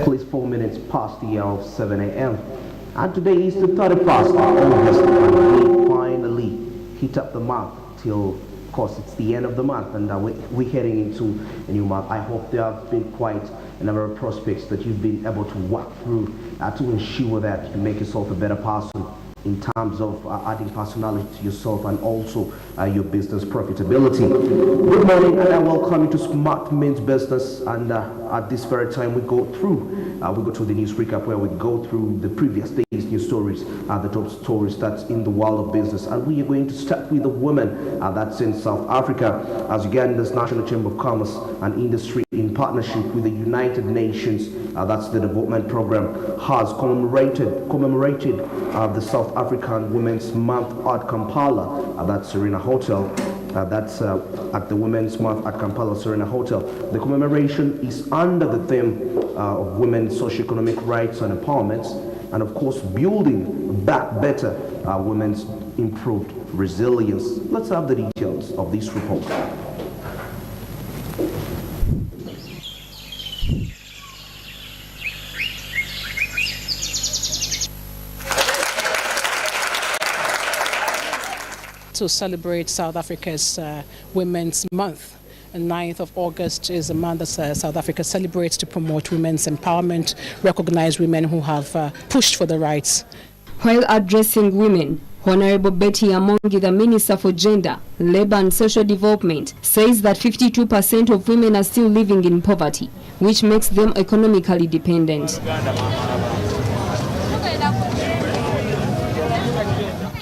It's 4 minutes past the hour of 7 a.m. And today is the 31st of August, and we finally hit up the month till, of course, it's the end of the month, and we're heading into a new month. I hope there have been quite a number of prospects that you've been able to work through to ensure that you make yourself a better person in terms of adding personality to yourself and also your business profitability. Good morning, and I welcome you to Smart Means Business. And at this very time, we go through the news recap, where we go through the previous day's news stories, the top stories that's in the world of business. And we are going to start with the women that's in South Africa, as Uganda's National Chamber of Commerce and Industry, in partnership with the United Nations, that's the development program, has commemorated the South African Women's Month at Kampala, that's Serena Hotel. That's at the Women's Month at Kampala Serena Hotel. The commemoration is under the theme of women's socioeconomic rights and empowerment, and of course building back better women's improved resilience. Let's have the details of this report. To celebrate South Africa's Women's Month. The 9th of August is a month that South Africa celebrates to promote women's empowerment, recognize women who have pushed for the rights. While addressing women, Honorable Betty Amongi, the Minister for Gender, Labour and Social Development, says that 52% of women are still living in poverty, which makes them economically dependent.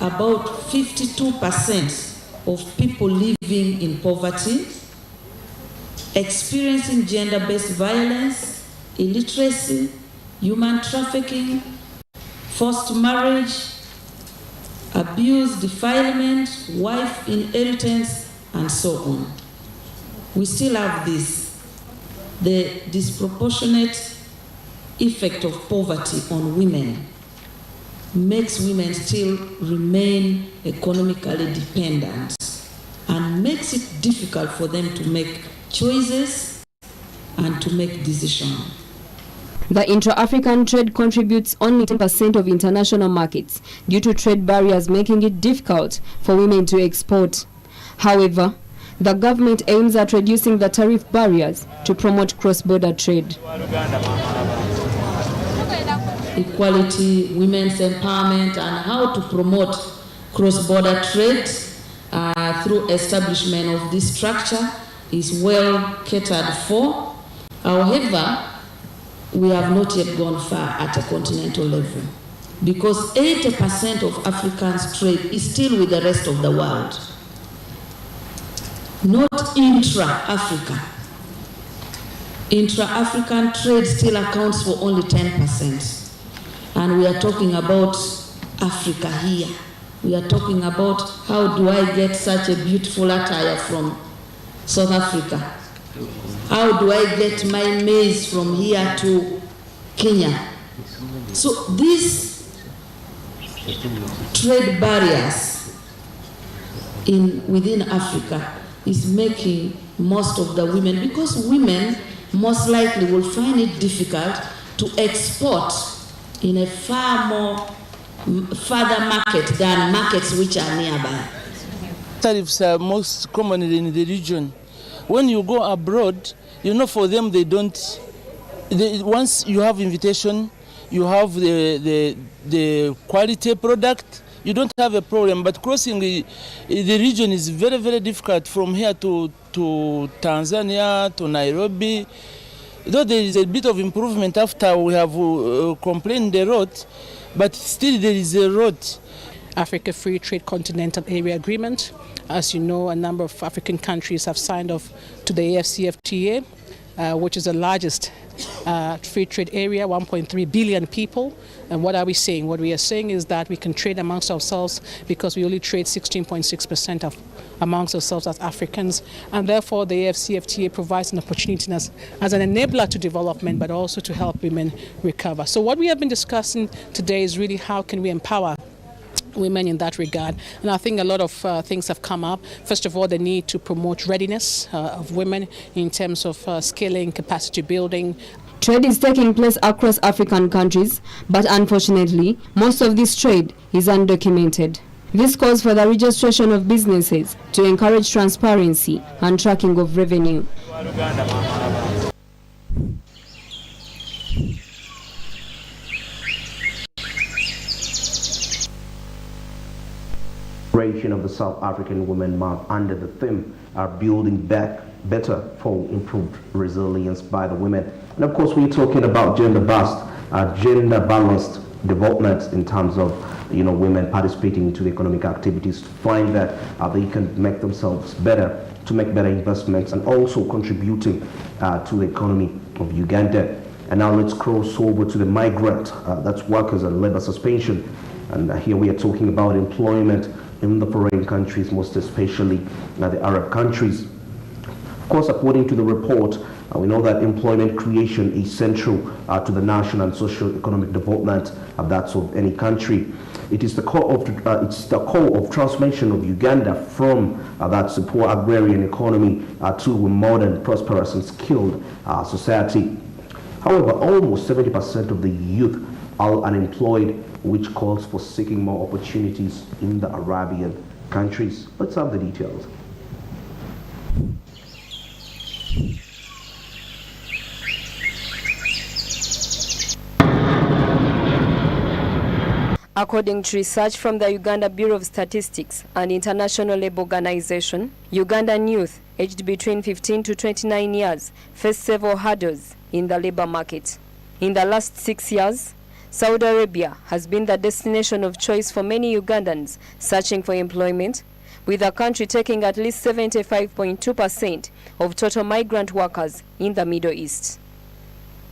About 52% of people living in poverty, experiencing gender-based violence, illiteracy, human trafficking, forced marriage, abuse, defilement, wife inheritance, and so on. We still have this, the disproportionate effect of poverty on women makes women still remain economically dependent and makes it difficult for them to make choices and to make decisions. The intra-African trade contributes only 10% of international markets due to trade barriers making it difficult for women to export. However, the government aims at reducing the tariff barriers to promote cross-border trade. Equality, women's empowerment, and how to promote cross-border trade through establishment of this structure is well catered for. However, we have not yet gone far at a continental level, because 80% of Africans' trade is still with the rest of the world, not intra-Africa. Intra-African trade still accounts for only 10%. And we are talking about Africa here. We are talking about how do I get such a beautiful attire from South Africa? How do I get my maize from here to Kenya? So these trade barriers within Africa is making most of the women, because women most likely will find it difficult to export in a further market than markets which are nearby. Tariffs are most commonly in the region. When you go abroad, you know, for them they don't. Once you have invitation, you have the quality product, you don't have a problem. But crossing the region is very, very difficult from here to Tanzania, to Nairobi. Though there is a bit of improvement after we have completed the road, but still there is a road. Africa Free Trade Continental Area Agreement. As you know, a number of African countries have signed off to the AfCFTA, which is the largest free trade area, 1.3 billion people. And what are we saying? What we are saying is that we can trade amongst ourselves because we only trade 16.6% amongst ourselves as Africans. And therefore, the AfCFTA provides an opportunity as an enabler to development, but also to help women recover. So what we have been discussing today is really how can we empower women in that regard. And I think a lot of things have come up. First of all, the need to promote readiness of women in terms of scaling, capacity building, Trade is taking place across African countries, but unfortunately, most of this trade is undocumented. This calls for the registration of businesses to encourage transparency and tracking of revenue. Of the South African Women Month under the theme Building Back Better for Improved Resilience by the Women. And of course, we're talking about gender balanced development in terms of women participating into the economic activities to find that they can make themselves better, to make better investments, and also contributing to the economy of Uganda. And now let's cross over to the migrant, that's workers and labor suspension. And here we are talking about employment in the foreign countries, most especially the Arab countries. Of course, according to the report, we know that employment creation is central to the national and socio-economic development that's of any country. It is the core of transformation of Uganda from that poor agrarian economy to a modern, prosperous, and skilled society. However, almost 70% of the youth are unemployed, which calls for seeking more opportunities in the Arabian countries. Let's have the details. According to research from the Uganda Bureau of Statistics and International Labour Organization, Ugandan youth aged between 15 to 29 years face several hurdles in the labour market. In the last 6 years, Saudi Arabia has been the destination of choice for many Ugandans searching for employment, with the country taking at least 75.2% of total migrant workers in the Middle East.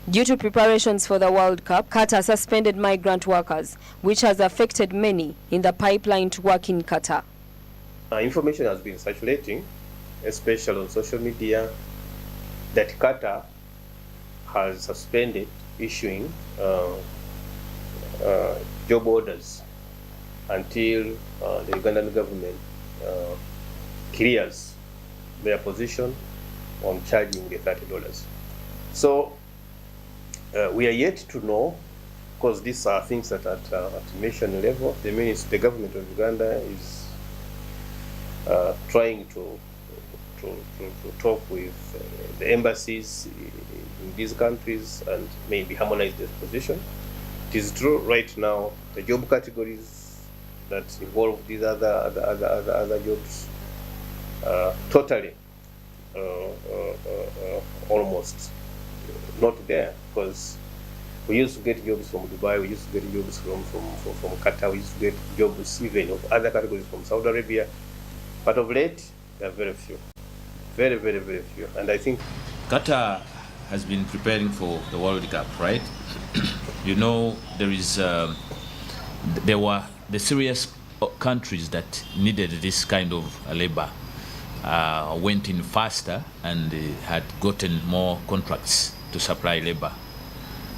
Due to preparations for the World Cup, Qatar suspended migrant workers, which has affected many in the pipeline to work in Qatar. Information has been circulating, especially on social media, that Qatar has suspended issuing job orders until the Ugandan government clears their position on charging the $30. So we are yet to know, because these are things that at nation level, the government of Uganda is trying to talk with the embassies in these countries and maybe harmonize this position. It is true right now the job categories that involve these other jobs totally almost not there, because we used to get jobs from Dubai, we used to get jobs from Qatar, we used to get jobs even of other categories from Saudi Arabia, but of late there are very few, very few. And I think Qatar has been preparing for the World Cup, right? There were the serious countries that needed this kind of labor went in faster and had gotten more contracts to supply labor.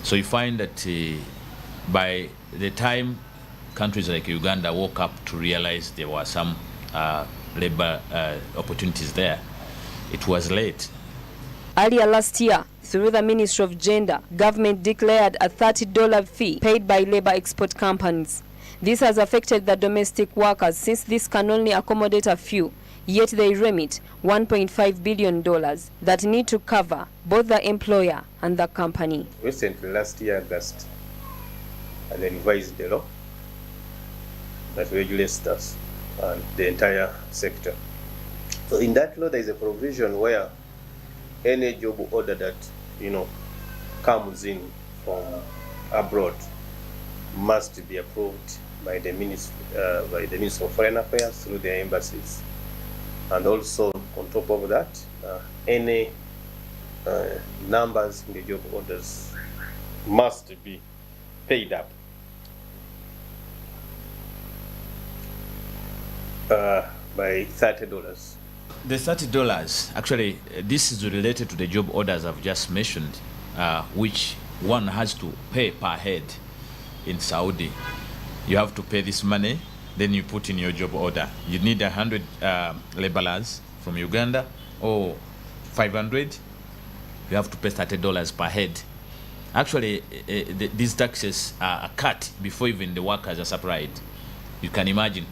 So you find that by the time countries like Uganda woke up to realize there were some labor opportunities there, it was late. Earlier last year, through the Ministry of Gender, government declared a $30 fee paid by labor export companies. This has affected the domestic workers since this can only accommodate a few, yet they remit $1.5 billion that need to cover both the employer and the company. Recently, last year, August, they revised the law that regulates us and the entire sector. So in that law, there is a provision where any job order that comes in from abroad must be approved by the Ministry of Foreign Affairs through their embassies, and also on top of that, any numbers in the job orders must be paid up by $30. The $30, actually, this is related to the job orders I've just mentioned, which one has to pay per head in Saudi. You have to pay this money, then you put in your job order. You need 100 laborers from Uganda, or 500. You have to pay $30 per head. Actually, these taxes are cut before even the workers are supplied. You can imagine.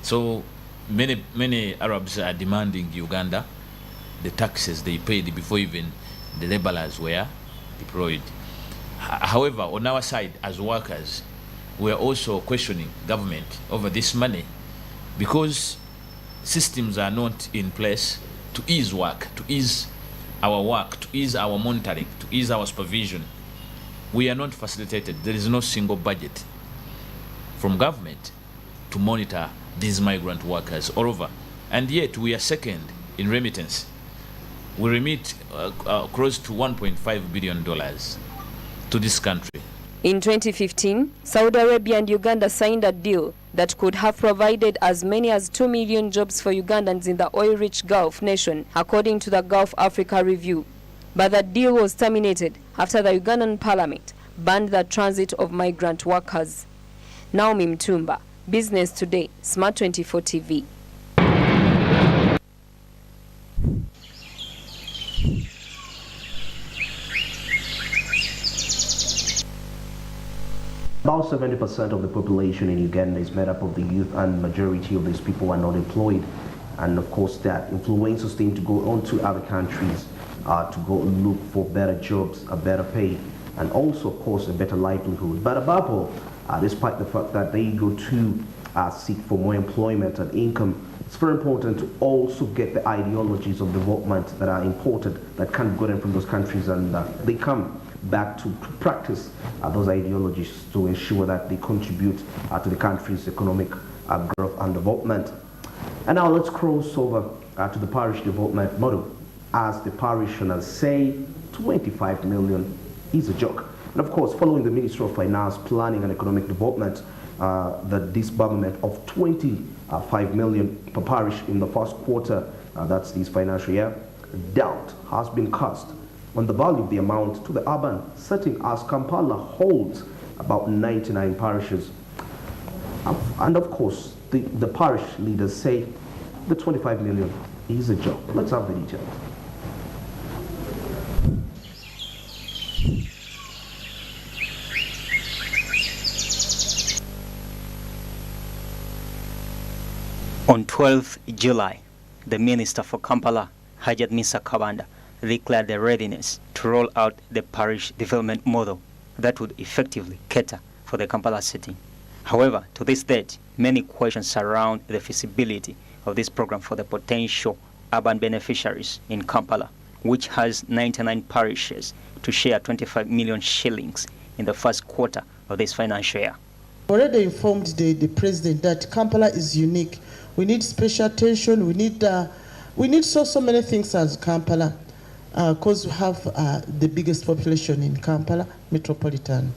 So many Arabs are demanding Uganda the taxes they paid before even the laborers were deployed. However, on our side as workers, we are also questioning government over this money because systems are not in place to ease work, to ease our work, to ease our monitoring, to ease our supervision. We are not facilitated. There is no single budget from government to monitor these migrant workers all over. And yet we are second in remittance. We remit close to $1.5 billion to this country. In 2015, Saudi Arabia and Uganda signed a deal that could have provided as many as 2 million jobs for Ugandans in the oil-rich Gulf nation, according to the Gulf Africa Review. But that deal was terminated after the Ugandan parliament banned the transit of migrant workers. Naomi Mtumba, Business Today, Smart 24 TV. About 70% of the population in Uganda is made up of the youth, and majority of these people are not employed. And of course that influences them to go on to other countries to go look for better jobs, a better pay, and also of course a better livelihood. But above all, despite the fact that they go to seek for more employment and income, it's very important to also get the ideologies of development that are imported, that can't be gotten from those countries, and they come back to practice those ideologies to ensure that they contribute to the country's economic growth and development. And now let's cross over to the parish development model. As the parishioners say, 25 million is a joke. And of course, following the Ministry of Finance, Planning and Economic Development, the disbursement of 25 million per parish in the first quarter, that's this financial year, doubt has been cast on the value of the amount to the urban setting, as Kampala holds about 99 parishes. And of course, the parish leaders say the 25 million is a joke. Let's have the details. On 12th July, the Minister for Kampala, Hajat Misa Kabanda, declared the readiness to roll out the parish development model that would effectively cater for the Kampala city. However, to this date, many questions surround the feasibility of this program for the potential urban beneficiaries in Kampala, which has 99 parishes to share 25 million shillings in the first quarter of this financial year. Already informed the president that Kampala is unique. We need special attention. We need so many things as Kampala, because we have the biggest population in Kampala metropolitan.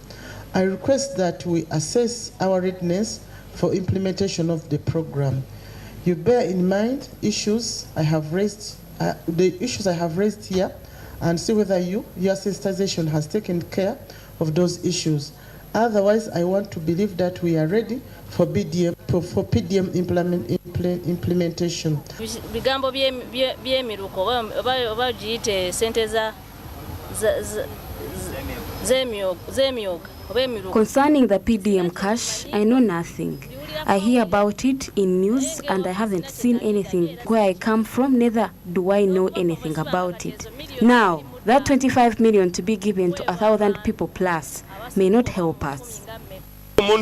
I request that we assess our readiness for implementation of the program. You bear in mind issues I have raised, the issues I have raised here, and see whether your sensitization has taken care of those issues. Otherwise, I want to believe that we are ready for PDM implementation. Bigambo byemiruko oba giyite sente z'emyoga. Concerning the PDM cash, I know nothing. I hear about it in news and I haven't seen anything. Where I come from, neither do I know anything about it. Now, that 25 million to be given to 1,000 people plus may not help us. For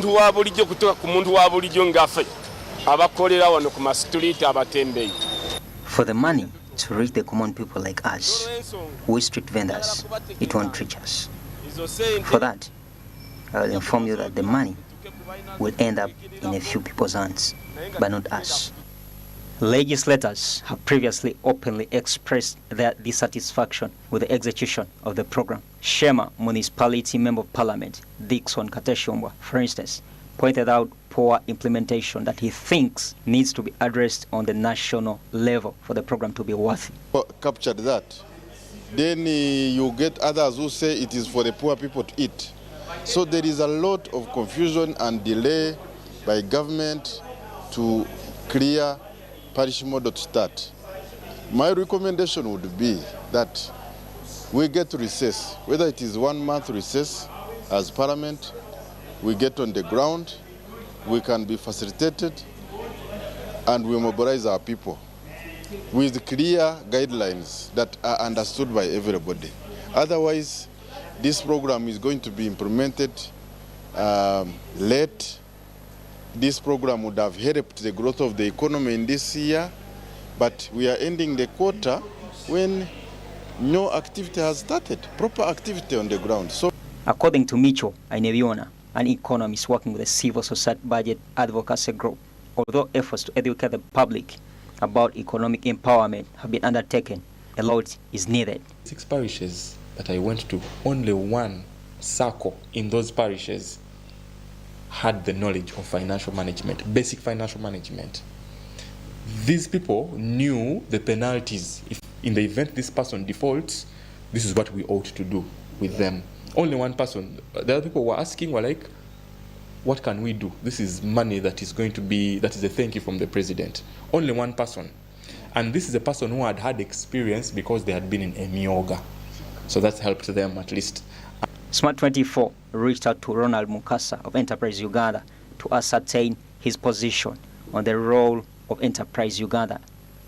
the money to reach the common people like us, we street vendors, it won't reach us. For that, I will inform you that the money will end up in a few people's hands, but not us. Legislators have previously openly expressed their dissatisfaction with the execution of the program. Shema Municipality Member of Parliament, Dickson Kateshombwa, for instance, pointed out poor implementation that he thinks needs to be addressed on the national level for the program to be worthy. Captured that. Then you get others who say it is for the poor people to eat. So there is a lot of confusion and delay by government to clear parish model to start. My recommendation would be that we get to recess, whether it is 1 month recess as Parliament, we get on the ground, we can be facilitated, and we mobilize our people with clear guidelines that are understood by everybody. Otherwise, this program is going to be implemented late. This program would have helped the growth of the economy in this year, but we are ending the quarter when no activity has started, proper activity on the ground. So, according to Micho Aineviona, an economist working with the Civil Society Budget Advocacy Group, although efforts to educate the public about economic empowerment have been undertaken, a lot is needed. 6 parishes that I went to, only 1 circle in those parishes had the knowledge of financial management, basic financial management. These people knew the penalties. If in the event this person defaults, this is what we ought to do with them. Only 1 person. The other people were asking, were like, what can we do? This is money that is going to be, that is a thank you from the president. Only 1 person. And this is a person who had had experience because they had been in Emioga. So that's helped them at least. Smart 24 reached out to Ronald Mukasa of Enterprise Uganda to ascertain his position on the role of Enterprise Uganda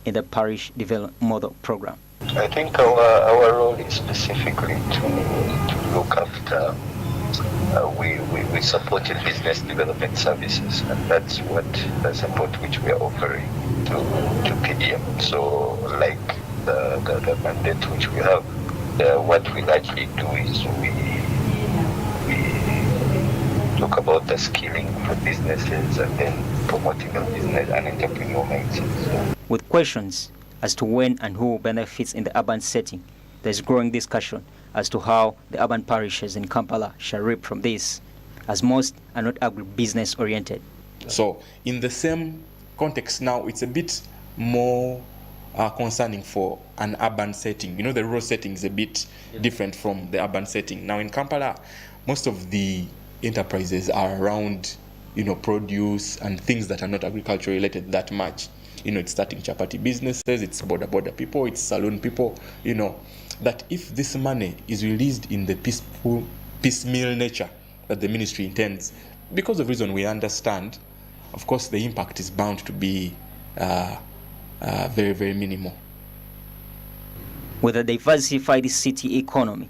in the Parish Development Model Program. I think our role is specifically to look after, we supported business development services, and that's what the support which we are offering to PDM. So like the mandate which we have, what we largely do is we talk about the skilling for businesses and then promoting the business and entrepreneurial mindset. With questions as to when and who benefits in the urban setting, there is growing discussion as to how the urban parishes in Kampala shall reap from this, as most are not agribusiness oriented. So in the same context now, it's a bit more concerning for an urban setting. You know, the rural setting is a bit different from the urban setting. Now in Kampala, most of the enterprises are around, you know, produce and things that are not agriculture related that much. You know, it's starting chapati businesses, it's border people, it's saloon people, you know, that if this money is released in the piecemeal nature that the ministry intends, because of reason we understand, of course the impact is bound to be very, very minimal. With a diversified city economy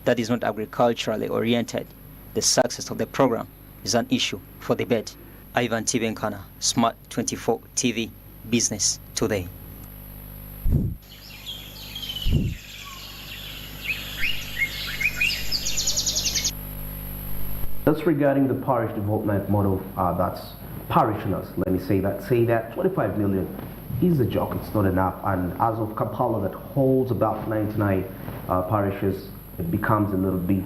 that is not agriculturally oriented, the success of the program is an issue for debate. Ivan Tibenkana, Smart 24 TV, Business Today. That's regarding the parish development model. That's parishioners. Let me say that 25 million is a joke. It's not enough. And as of Kampala, that holds about 99 parishes, it becomes a little bit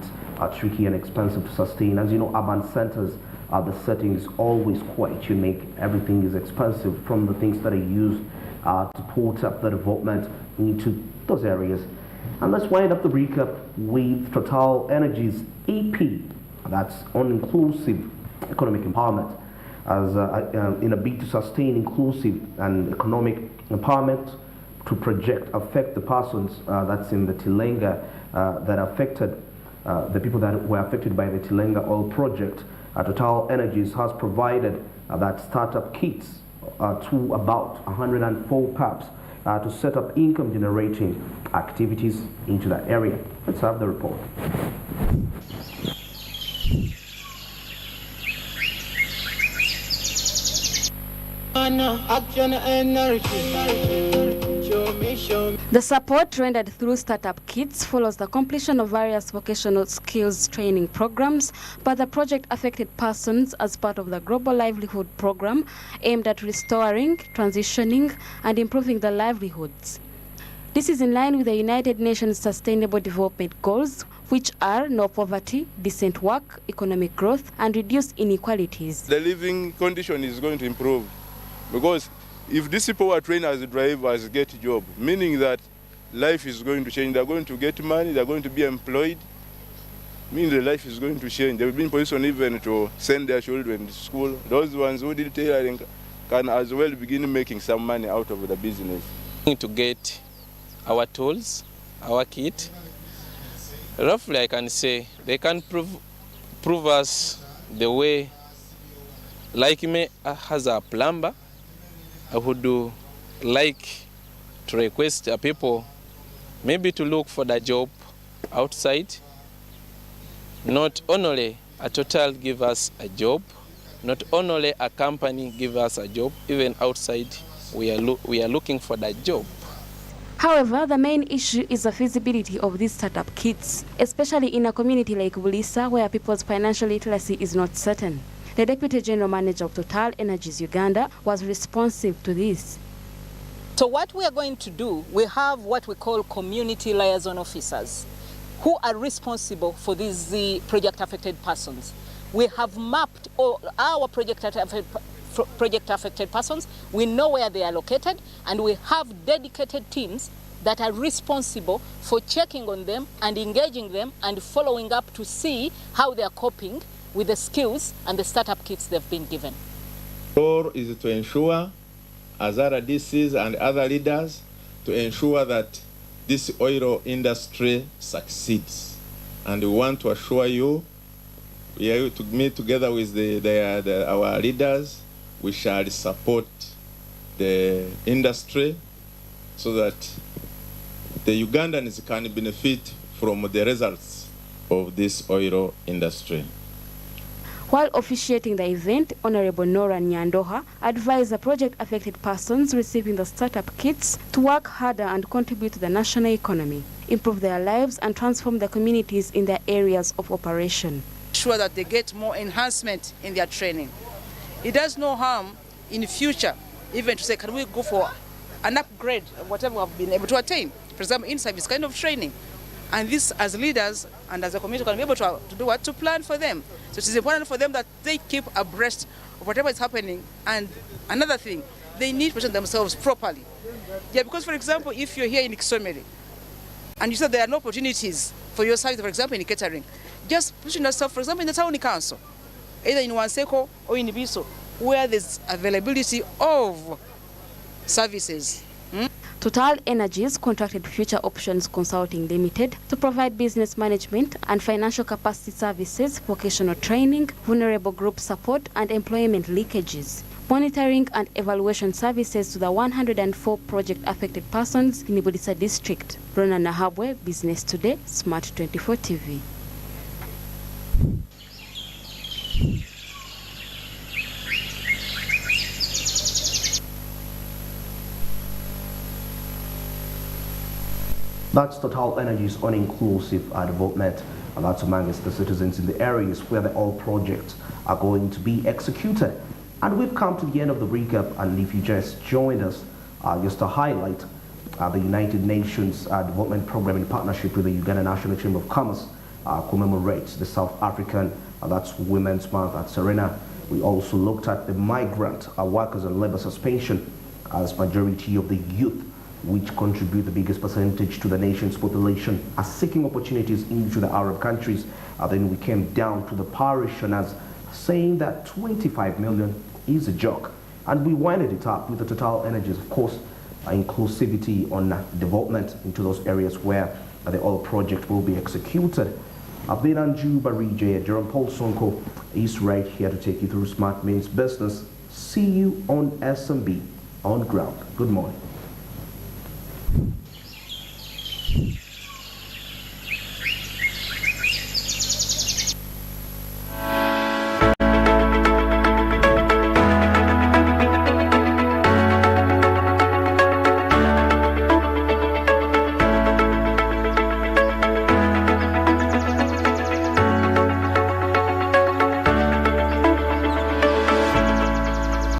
tricky and expensive to sustain. As you know, urban centers, the setting is always quite unique. Everything is expensive, from the things that are used to put up the development into those areas. And let's wind up the recap with Total Energies AP. That's all-inclusive economic empowerment, as in a bid to sustain inclusive and economic empowerment to affect the persons that's in the Tilenga that affected, the people that were affected by the Tilenga oil project. Total Energies has provided that startup kits to about 104 PAPs to set up income generating activities into that area. Let's have the report. The support rendered through startup kits follows the completion of various vocational skills training programs by the project affected persons as part of the Global Livelihood Program aimed at restoring, transitioning, and improving their livelihoods. This is in line with the United Nations Sustainable Development Goals, which are no poverty, decent work, economic growth, and reduced inequalities. The living condition is going to improve, because if these people are trained as drivers, get a job, meaning that life is going to change. They're going to get money, they're going to be employed, meaning the life is going to change. They will be in position even to send their children to school. Those ones who did tailoring can as well begin making some money out of the business. To get our tools, our kit, Roughly, I can say they can prove us the way. Like me, as a plumber, I would like to request people maybe to look for the job outside. Not only a Total give us a job, not only a company give us a job, even outside we are looking for that job. However, the main issue is the feasibility of these startup kits, especially in a community like Bulisa, where people's financial literacy is not certain. The Deputy General Manager of Total Energies Uganda was responsive to this. So what we are going to do, we have what we call community liaison officers who are responsible for these project affected persons. We have mapped all our project affected persons. We know where they are located, and we have dedicated teams that are responsible for checking on them and engaging them and following up to see how they are coping with the skills and the startup kits they've been given. Our role is to ensure, as other DCs and other leaders, to ensure that this oil industry succeeds. And we want to assure you, we are to meet together with our leaders. We shall support the industry so that the Ugandans can benefit from the results of this oil industry. While officiating the event, Honorable Nora Nyandoha advised the project-affected persons receiving the startup kits to work harder and contribute to the national economy, improve their lives and transform the communities in their areas of operation. Sure that they get more enhancement in their training. It does no harm in the future even to say, can we go for an upgrade of whatever we have been able to attain? For example, in-service kind of training. And this, as leaders and as a community, can be able to do what? To plan for them. So it is important for them that they keep abreast of whatever is happening. And another thing, they need to present themselves properly. Yeah, because for example, if you're here in Kisomere and you said there are no opportunities for your service, for example, in catering, just position yourself, for example, in the town council, either in Wanseko or in Biso, where there's availability of services. Total Energies contracted Future Options Consulting Limited to provide business management and financial capacity services, vocational training, vulnerable group support, and employment leakages, monitoring and evaluation services to the 104 project-affected persons in Bulisa district. Rona Nahabwe, Business Today, Smart 24 TV. That's Total Energies on inclusive development, and that's amongst the citizens in the areas where the oil projects are going to be executed. And we've come to the end of the recap, and if you just joined us, just to highlight the United Nations Development Program in partnership with the Uganda National Chamber of Commerce commemorates the South African, that's Women's Month at Serena. We also looked at the migrant workers and labor suspension, as majority of the youth, which contribute the biggest percentage to the nation's population, are seeking opportunities into the Arab countries. Then we came down to the parishioners saying that 25 million is a joke. And we winded it up with the Total Energies, of course, inclusivity on development into those areas where the oil project will be executed. Abinanju Barije, Jerome Paul Sonko is right here to take you through Smart Means Business. See you on SMB on ground. Good morning.